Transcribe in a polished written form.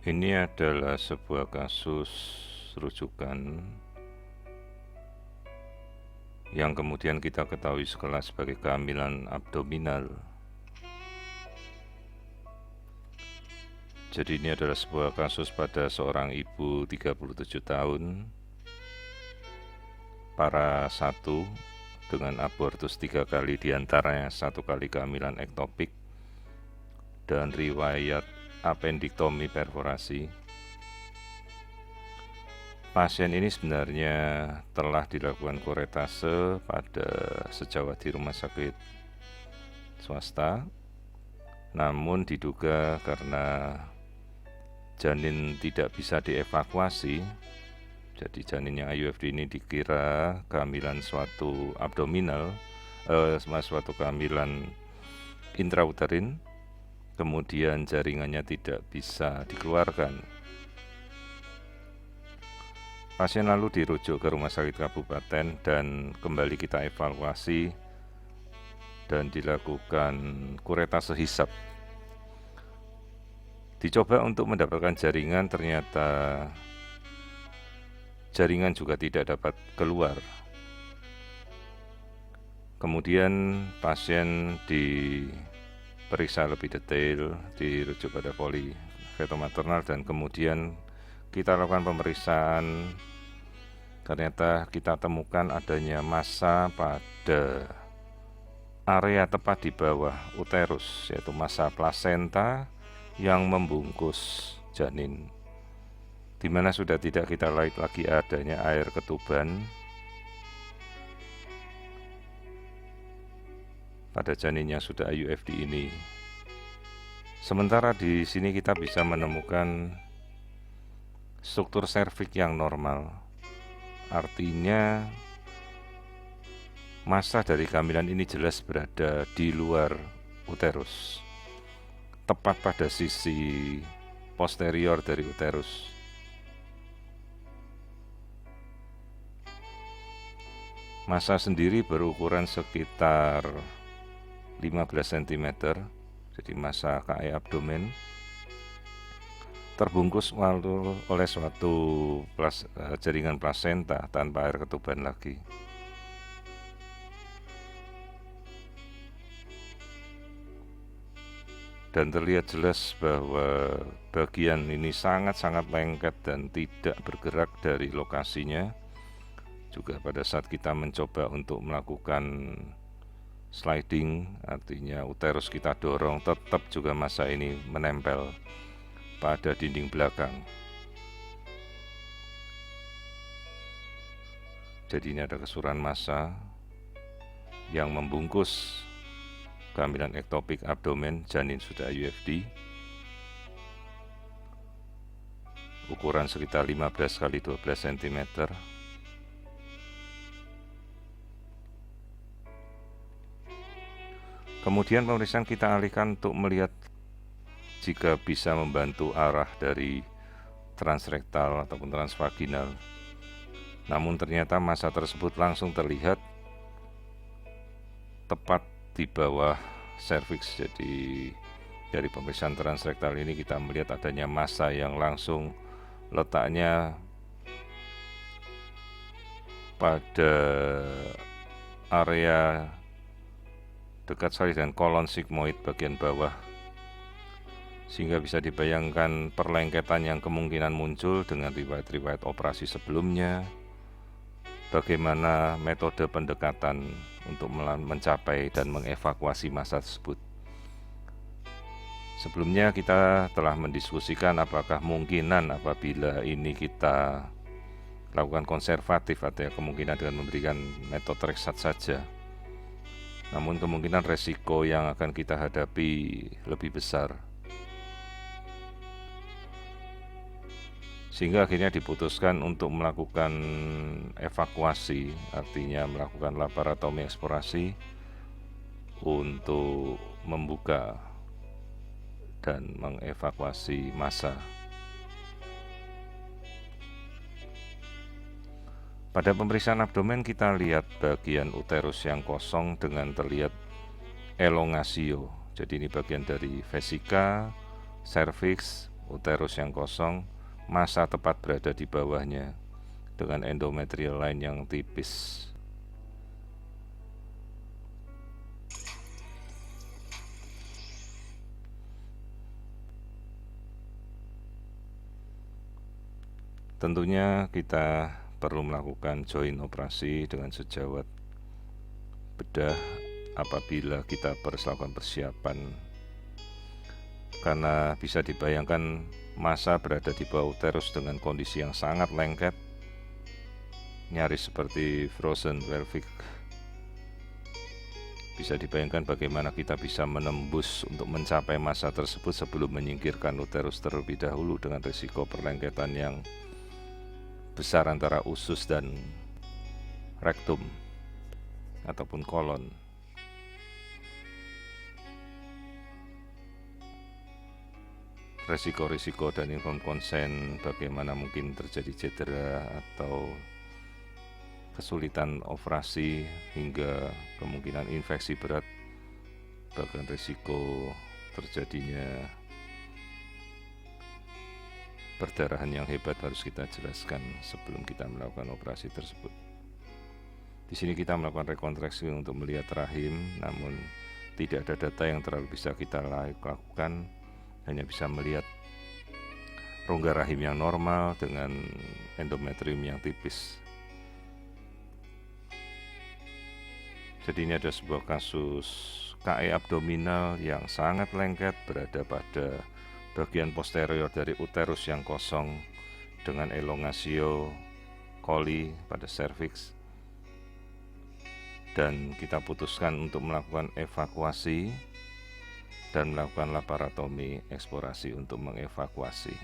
Ini adalah sebuah kasus rujukan yang kemudian kita ketahui sekelas sebagai kehamilan abdominal. Jadi ini adalah sebuah kasus pada seorang ibu 37 tahun, para satu, dengan abortus 3 kali, diantaranya 1 kali kehamilan ektopik dan riwayat appendiktomi perforasi. Pasien ini sebenarnya telah dilakukan kuretase pada sejawat di rumah sakit swasta, namun diduga karena janin tidak bisa dievakuasi, jadi janinnya IUFD ini dikira kehamilan suatu abdominal, suatu kehamilan intrauterin, kemudian jaringannya tidak bisa dikeluarkan. Pasien lalu dirujuk ke rumah sakit kabupaten dan kembali kita evaluasi dan dilakukan kuretase hisap. Dicoba untuk mendapatkan jaringan, ternyata jaringan juga tidak dapat keluar. Kemudian pasien diperiksa lebih detail, dirujuk pada poli fetomaternal, dan kemudian kita lakukan pemeriksaan. Ternyata kita temukan adanya massa pada area tepat di bawah uterus, yaitu massa plasenta yang membungkus janin, di mana sudah tidak kita lihat lagi adanya air ketuban pada janin yang sudah IUFD ini. Sementara di sini kita bisa menemukan struktur serviks yang normal, artinya massa dari kehamilan ini jelas berada di luar uterus, tepat pada sisi posterior dari uterus. Massa sendiri berukuran sekitar 15 cm, jadi massa KE abdomen, terbungkus oleh suatu jaringan plasenta tanpa air ketuban lagi. Dan terlihat jelas bahwa bagian ini sangat-sangat lengket dan tidak bergerak dari lokasinya. Juga pada saat kita mencoba untuk melakukan sliding, artinya uterus kita dorong, tetap juga massa ini menempel pada dinding belakang. Jadi ini ada keseluruhan massa yang membungkus kehamilan ektopik abdomen, janin sudah IUFD, ukuran sekitar 15 x 12 cm. Kemudian pemeriksaan kita alihkan untuk melihat jika bisa membantu arah dari transrektal ataupun transvaginal. Namun ternyata massa tersebut langsung terlihat tepat di bawah serviks. Jadi dari pemeriksaan transrektal ini kita melihat adanya massa yang langsung letaknya pada area dekat sekali dengan kolon sigmoid bagian bawah, sehingga bisa dibayangkan perlengketan yang kemungkinan muncul dengan riwayat-riwayat operasi sebelumnya, bagaimana metode pendekatan untuk mencapai dan mengevakuasi massa tersebut. Sebelumnya kita telah mendiskusikan apakah mungkinan apabila ini kita lakukan konservatif, artinya kemungkinan dengan memberikan metode reksat saja. Namun kemungkinan resiko yang akan kita hadapi lebih besar, sehingga akhirnya diputuskan untuk melakukan evakuasi, artinya melakukan laparotomi eksplorasi untuk membuka dan mengevakuasi massa. Pada pemeriksaan abdomen kita lihat bagian uterus yang kosong dengan terlihat elongasio. Jadi ini bagian dari vesika, serviks, uterus yang kosong, massa tepat berada di bawahnya dengan endometrial line yang tipis. Tentunya kita perlu melakukan joint operasi dengan sejawat bedah apabila kita harus lakukan persiapan, karena bisa dibayangkan massa berada di bawah uterus dengan kondisi yang sangat lengket, nyaris seperti frozen pelvic. Bisa dibayangkan bagaimana kita bisa menembus untuk mencapai massa tersebut sebelum menyingkirkan uterus terlebih dahulu, dengan risiko perlengketan yang besar antara usus dan rektum ataupun kolon. Risiko-risiko dan informed consent, bagaimana mungkin terjadi cedera atau kesulitan operasi hingga kemungkinan infeksi berat, bahkan risiko terjadinya perdarahan yang hebat harus kita jelaskan sebelum kita melakukan operasi tersebut. Di sini kita melakukan rekonstruksi untuk melihat rahim, namun tidak ada data yang terlalu bisa kita lakukan, hanya bisa melihat rongga rahim yang normal dengan endometrium yang tipis. Jadi ini ada sebuah kasus KE abdominal yang sangat lengket berada pada bagian posterior dari uterus yang kosong dengan elongatio coli pada serviks, dan kita putuskan untuk melakukan evakuasi dan melakukan laparotomi eksplorasi untuk mengevakuasi.